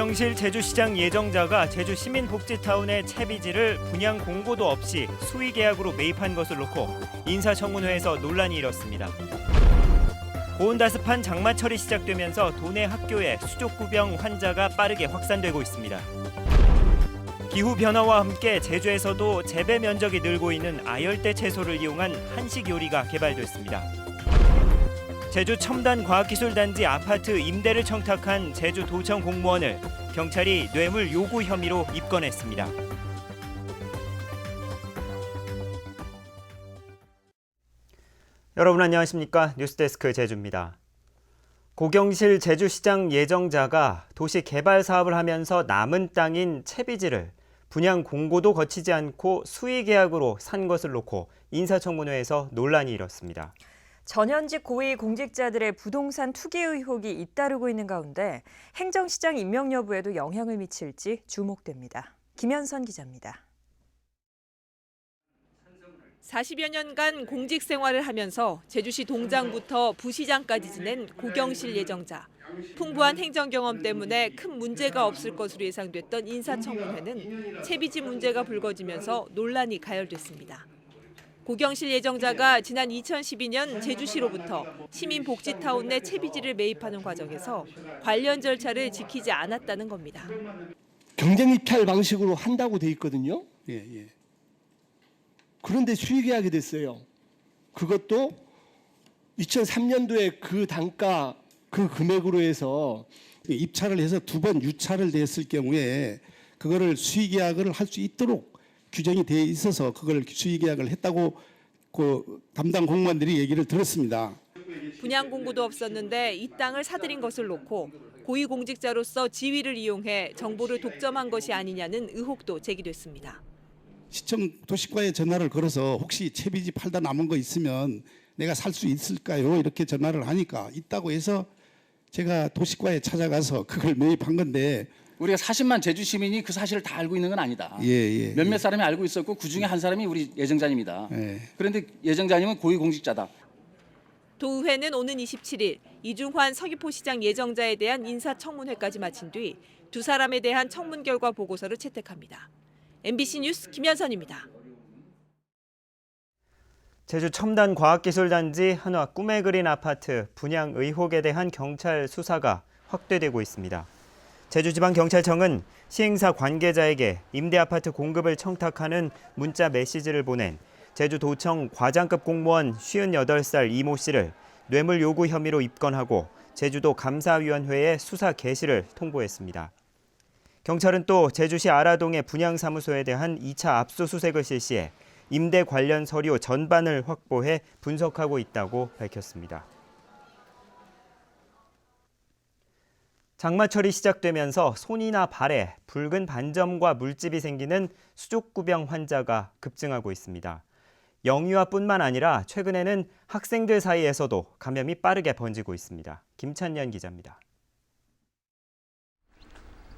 고경실 제주시장 예정자가 제주 시민복지타운의 채비지를 분양 공고도 없이 수의 계약으로 매입한 것을 놓고 인사청문회에서 논란이 일었습니다. 고온다습한 장마철이 시작되면서 도내 학교에 수족구병 환자가 빠르게 확산되고 있습니다. 기후변화와 함께 제주에서도 재배 면적이 늘고 있는 아열대 채소를 이용한 한식 요리가 개발됐습니다. 제주 첨단과학기술단지 아파트 임대를 청탁한 제주도청 공무원을 경찰이 뇌물 요구 혐의로 입건했습니다. 여러분 안녕하십니까? 뉴스데스크 제주입니다. 고경실 제주시장 예정자가 도시 개발 사업을 하면서 남은 땅인 채비지를 분양 공고도 거치지 않고 수의 계약으로 산 것을 놓고 인사청문회에서 논란이 일었습니다. 전현직 고위 공직자들의 부동산 투기 의혹이 잇따르고 있는 가운데 행정시장 임명 여부에도 영향을 미칠지 주목됩니다. 김현선 기자입니다. 40여 년간 공직 생활을 하면서 제주시 동장부터 부시장까지 지낸 고경실 예정자. 풍부한 행정 경험 때문에 큰 문제가 없을 것으로 예상됐던 인사청문회는 채비지 문제가 불거지면서 논란이 가열됐습니다. 고경실 예정자가 지난 2012년 제주시로부터 시민복지타운 내 채비지를 매입하는 과정에서 관련 절차를 지키지 않았다는 겁니다. 경쟁 입찰 방식으로 한다고 돼 있거든요. 그런데 수의계약이 됐어요. 그것도 2003년도에 그 단가 그 금액으로 해서 입찰을 해서 2번 유찰을 됐을 경우에 그거를 수의계약을 할 수 있도록 규정이 돼 있어서 그걸 수의계약을 했다고 그 담당 공무원들이 얘기를 들었습니다. 분양 공고도 없었는데 이 땅을 사들인 것을 놓고 고위공직자로서 지위를 이용해 정보를 독점한 것이 아니냐는 의혹도 제기됐습니다. 시청 도시과에 전화를 걸어서 혹시 채비지 팔다 남은 거 있으면 내가 살 수 있을까요? 이렇게 전화를 하니까 있다고 해서 제가 도시과에 찾아가서 그걸 매입한 건데 우리가 40만 제주 시민이 그 사실을 다 알고 있는 건 아니다. 몇몇 사람이 알고 있었고 그중에 한 사람이 우리 예정자님이다. 그런데 예정자님은 고위공직자다. 도의회는 오는 27일 이중환 서귀포시장 예정자에 대한 인사청문회까지 마친 뒤 두 사람에 대한 청문 결과 보고서를 채택합니다. MBC 뉴스 김현선입니다. 제주 첨단과학기술단지 한화 꿈에 그린 아파트 분양 의혹에 대한 경찰 수사가 확대되고 있습니다. 제주지방경찰청은 시행사 관계자에게 임대아파트 공급을 청탁하는 문자 메시지를 보낸 제주도청 과장급 공무원 58살 이모 씨를 뇌물 요구 혐의로 입건하고 제주도 감사위원회에 수사 개시를 통보했습니다. 경찰은 또 제주시 아라동의 분양사무소에 대한 2차 압수수색을 실시해 임대 관련 서류 전반을 확보해 분석하고 있다고 밝혔습니다. 장마철이 시작되면서 손이나 발에 붉은 반점과 물집이 생기는 수족구병 환자가 급증하고 있습니다. 영유아뿐만 아니라 최근에는 학생들 사이에서도 감염이 빠르게 번지고 있습니다. 김찬년 기자입니다.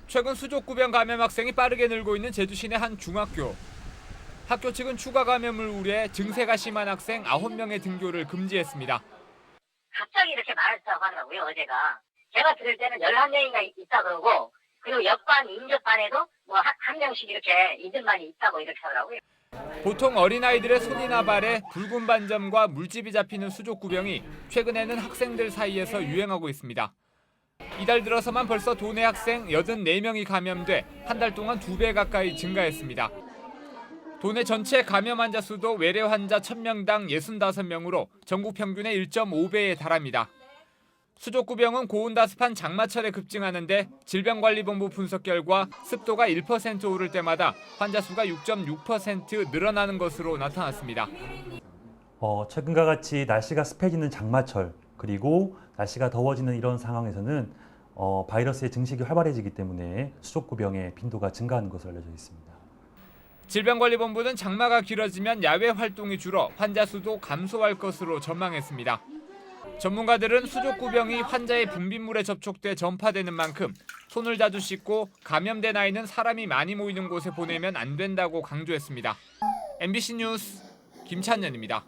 최근 수족구병 감염 학생이 빠르게 늘고 있는 제주시 내 한 중학교. 학교 측은 추가 감염을 우려해 증세가 심한 학생 9명의 등교를 금지했습니다. 갑자기 이렇게 많았다고 하더라고요, 어제가. 제가 들을 때는 11명인가 있다 그러고, 그리고 옆반, 인접반에도 뭐 한 명씩 이렇게 이들만이 있다고 이렇게 하더라고요. 보통 어린아이들의 손이나 발에 붉은 반점과 물집이 잡히는 수족구병이 최근에는 학생들 사이에서 유행하고 있습니다. 이달 들어서만 벌써 도내 학생 84명이 감염돼 한 달 동안 2배 가까이 증가했습니다. 도내 전체 감염 환자 수도 외래 환자 1000명당 65명으로 전국 평균의 1.5배에 달합니다. 수족구병은 고온다습한 장마철에 급증하는데 질병관리본부 분석 결과 습도가 1% 오를 때마다 환자 수가 6.6% 늘어나는 것으로 나타났습니다. 최근과 같이 날씨가 습해지는 장마철 그리고 날씨가 더워지는 이런 상황에서는 바이러스의 증식이 활발해지기 때문에 수족구병의 빈도가 증가하는 것으로 알려져 있습니다. 질병관리본부는 장마가 길어지면 야외 활동이 줄어 환자 수도 감소할 것으로 전망했습니다. 전문가들은 수족구병이 환자의 분비물에 접촉돼 전파되는 만큼 손을 자주 씻고 감염된 아이는 사람이 많이 모이는 곳에 보내면 안 된다고 강조했습니다. MBC 뉴스 김찬년입니다.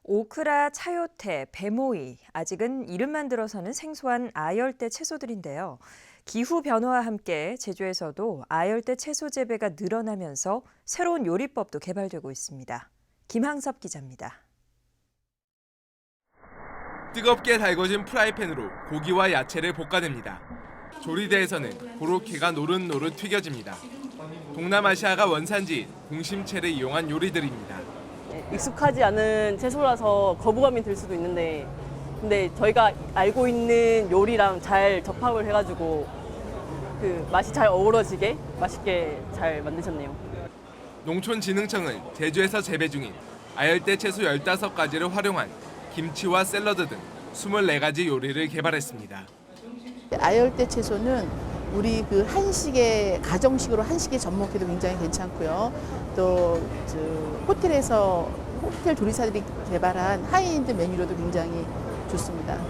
오크라, 차요태, 배모이, 아직은 이름만 들어서는 생소한 아열대 채소들인데요. 기후 변화와 함께 제주에서도 아열대 채소 재배가 늘어나면서 새로운 요리법도 개발되고 있습니다. 김항섭 기자입니다. 뜨겁게 달궈진 프라이팬으로 고기와 야채를 볶아냅니다. 조리대에서는 고로케가 노릇노릇 튀겨집니다. 동남아시아가 원산지인 공심채를 이용한 요리들입니다. 익숙하지 않은 채소라서 거부감이 들 수도 있는데 근데 저희가 알고 있는 요리랑 잘 접합을 해가지고 그 맛이 잘 어우러지게 맛있게 잘 만드셨네요. 농촌진흥청은 제주에서 재배 중인 아열대 채소 15가지를 활용한 김치와 샐러드 등 24가지 요리를 개발했습니다. 아열대 채소는 우리 그 한식의 가정식으로 한식에 접목해도 굉장히 괜찮고요. 또 호텔 조리사들이 개발한 하이엔드 메뉴로도 굉장히 좋습니다.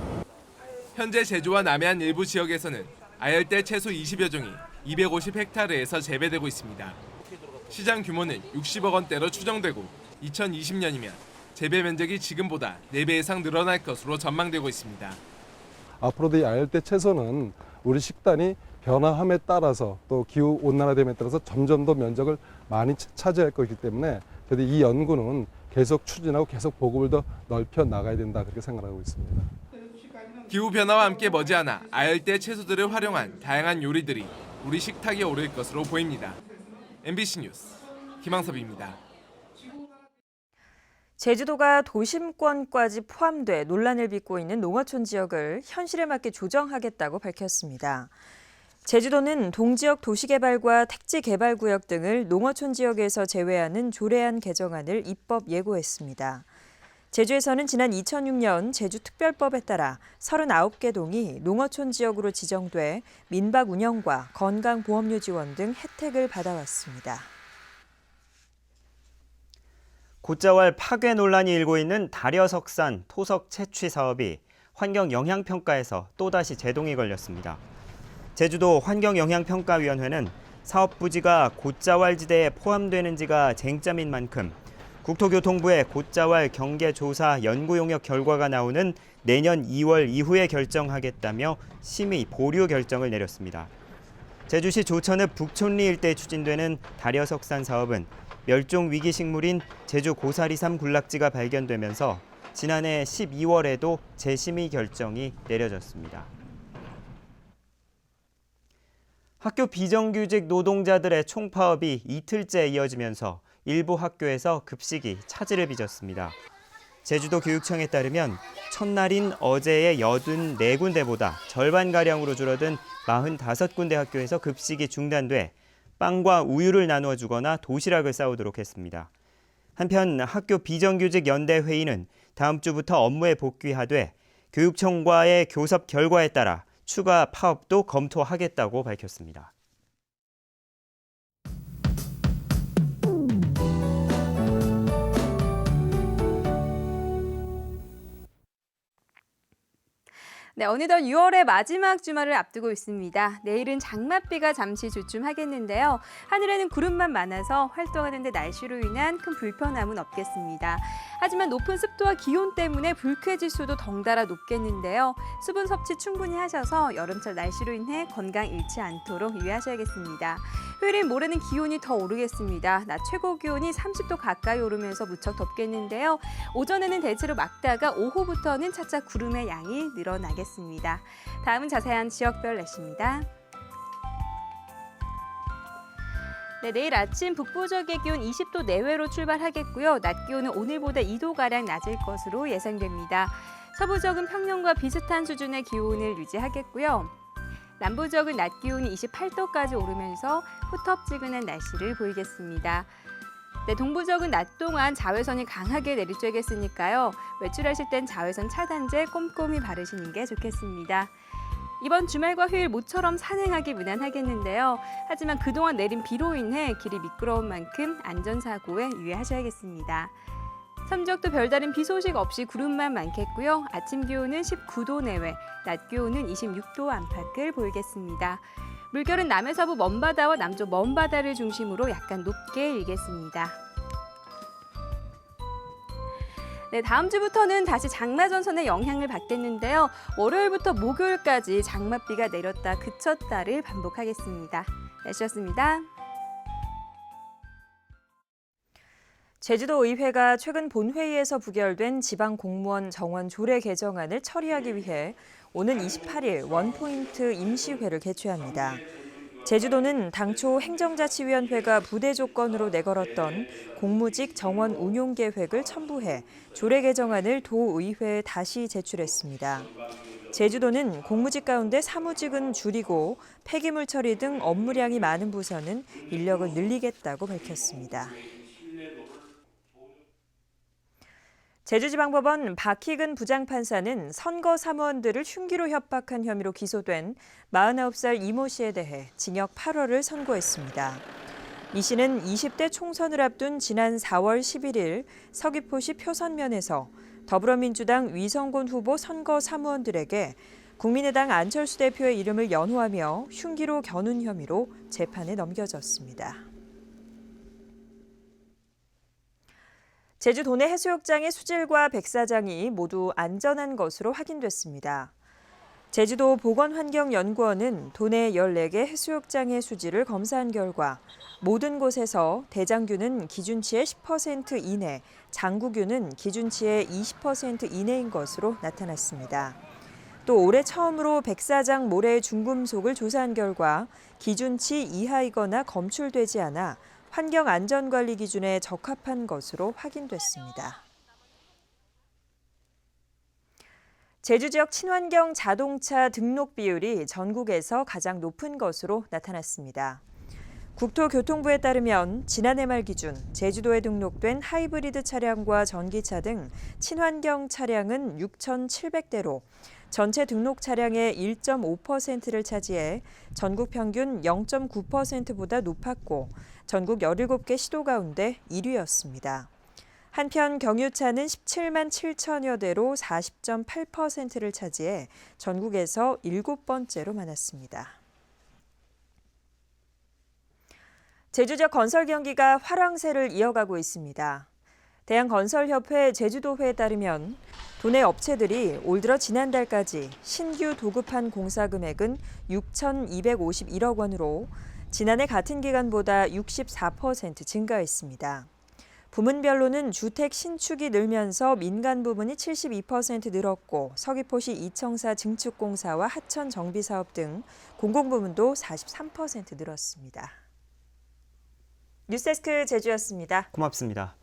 현재 제주와 남해안 일부 지역에서는 아열대 채소 20여 종이 250헥타르에서 재배되고 있습니다. 시장 규모는 60억 원대로 추정되고 2020년이면 재배 면적이 지금보다 4배 이상 늘어날 것으로 전망되고 있습니다. 앞으로도 이 아열대 채소는 우리 식단이 변화함에 따라서 또 기후 온난화됨에 따라서 점점 더 면적을 많이 차지할 것이기 때문에 저희 이 연구는 계속 추진하고 계속 보급을 더 넓혀 나가야 된다 그렇게 생각하고 있습니다. 기후 변화와 함께 머지않아 아열대 채소들을 활용한 다양한 요리들이 우리 식탁에 오를 것으로 보입니다. MBC 뉴스 김항섭입니다. 제주도가 도심권까지 포함돼 논란을 빚고 있는 농어촌 지역을 현실에 맞게 조정하겠다고 밝혔습니다. 제주도는 동지역 도시개발과 택지개발구역 등을 농어촌 지역에서 제외하는 조례안 개정안을 입법 예고했습니다. 제주에서는 지난 2006년 제주특별법에 따라 39개 동이 농어촌 지역으로 지정돼 민박 운영과 건강보험료 지원 등 혜택을 받아왔습니다. 곶자왈 파괴 논란이 일고 있는 다려석산 토석 채취 사업이 환경영향평가에서 또다시 제동이 걸렸습니다. 제주도 환경영향평가위원회는 사업 부지가 곶자왈 지대에 포함되는지가 쟁점인 만큼 국토교통부의 곶자왈 경계조사 연구용역 결과가 나오는 내년 2월 이후에 결정하겠다며 심의 보류 결정을 내렸습니다. 제주시 조천읍 북촌리 일대에 추진되는 다려석산 사업은 멸종 위기 식물인 제주 고사리삼 군락지가 발견되면서 지난해 12월에도 재심의 결정이 내려졌습니다. 학교 비정규직 노동자들의 총파업이 이틀째 이어지면서 일부 학교에서 급식이 차질을 빚었습니다. 제주도 교육청에 따르면 첫날인 어제의 84군데보다 절반가량으로 줄어든 45군데 학교에서 급식이 중단돼 빵과 우유를 나누어 주거나 도시락을 싸오도록 했습니다. 한편 학교 비정규직 연대회의는 다음 주부터 업무에 복귀하되 교육청과의 교섭 결과에 따라 추가 파업도 검토하겠다고 밝혔습니다. 네, 어느덧 6월의 마지막 주말을 앞두고 있습니다. 내일은 장맛비가 잠시 주춤하겠는데요. 하늘에는 구름만 많아서 활동하는 데 날씨로 인한 큰 불편함은 없겠습니다. 하지만 높은 습도와 기온 때문에 불쾌지수도 덩달아 높겠는데요. 수분 섭취 충분히 하셔서 여름철 날씨로 인해 건강 잃지 않도록 유의하셔야겠습니다. 휴일인 모레는 기온이 더 오르겠습니다. 낮 최고 기온이 30도 가까이 오르면서 무척 덥겠는데요. 오전에는 대체로 맑다가 오후부터는 차차 구름의 양이 늘어나겠습니다. 다음은 자세한 지역별 날씨입니다. 네, 내일 아침 북부 지역의 기온 20도 내외로 출발하겠고요. 낮 기온은 오늘보다 2도가량 낮을 것으로 예상됩니다. 서부 지역은 평년과 비슷한 수준의 기온을 유지하겠고요. 남부 지역은 낮 기온이 28도까지 오르면서 후텁지근한 날씨를 보이겠습니다. 네, 동부 지역은 낮 동안 자외선이 강하게 내리쬐겠으니까요. 외출하실 땐 자외선 차단제 꼼꼼히 바르시는 게 좋겠습니다. 이번 주말과 휴일 모처럼 산행하기 무난하겠는데요. 하지만 그동안 내린 비로 인해 길이 미끄러운 만큼 안전사고에 유의하셔야겠습니다. 삼지역도 별다른 비 소식 없이 구름만 많겠고요. 아침 기온은 19도 내외, 낮 기온은 26도 안팎을 보이겠습니다. 물결은 남해서부 먼바다와 남쪽 먼바다를 중심으로 약간 높게 일겠습니다. 네, 다음 주부터는 다시 장마 전선의 영향을 받겠는데요. 월요일부터 목요일까지 장맛비가 내렸다 그쳤다를 반복하겠습니다. 날씨였습니다. 제주도의회가 최근 본회의에서 부결된 지방공무원 정원 조례 개정안을 처리하기 위해 오는 28일 원포인트 임시회를 개최합니다. 제주도는 당초 행정자치위원회가 부대 조건으로 내걸었던 공무직 정원 운용 계획을 첨부해 조례 개정안을 도의회에 다시 제출했습니다. 제주도는 공무직 가운데 사무직은 줄이고 폐기물 처리 등 업무량이 많은 부서는 인력을 늘리겠다고 밝혔습니다. 제주지방법원 박희근 부장판사는 선거 사무원들을 흉기로 협박한 혐의로 기소된 49살 이모 씨에 대해 징역 8월을 선고했습니다. 이 씨는 20대 총선을 앞둔 지난 4월 11일 서귀포시 표선면에서 더불어민주당 위성곤 후보 선거 사무원들에게 국민의당 안철수 대표의 이름을 연호하며 흉기로 겨눈 혐의로 재판에 넘겨졌습니다. 제주 도내 해수욕장의 수질과 백사장이 모두 안전한 것으로 확인됐습니다. 제주도 보건환경연구원은 도내 14개 해수욕장의 수질을 검사한 결과 모든 곳에서 대장균은 기준치의 10% 이내, 장구균은 기준치의 20% 이내인 것으로 나타났습니다. 또 올해 처음으로 백사장 모래 중금속을 조사한 결과 기준치 이하이거나 검출되지 않아 환경안전관리 기준에 적합한 것으로 확인됐습니다. 제주 지역 친환경 자동차 등록 비율이 전국에서 가장 높은 것으로 나타났습니다. 국토교통부에 따르면 지난해 말 기준 제주도에 등록된 하이브리드 차량과 전기차 등 친환경 차량은 6,700대로 전체 등록 차량의 1.5%를 차지해 전국 평균 0.9%보다 높았고 전국 17개 시도 가운데 1위였습니다. 한편 경유차는 17만 7천여 대로 40.8%를 차지해 전국에서 7번째로 많았습니다. 제주 지역 건설 경기가 활황세를 이어가고 있습니다. 대한건설협회 제주도회에 따르면 도내 업체들이 올 들어 지난달까지 신규 도급한 공사 금액은 6,251억 원으로 지난해 같은 기간보다 64% 증가했습니다. 부문별로는 주택 신축이 늘면서 민간 부문이 72% 늘었고 서귀포시 이청사 증축공사와 하천 정비사업 등 공공부문도 43% 늘었습니다. 뉴스데스크 제주였습니다. 고맙습니다.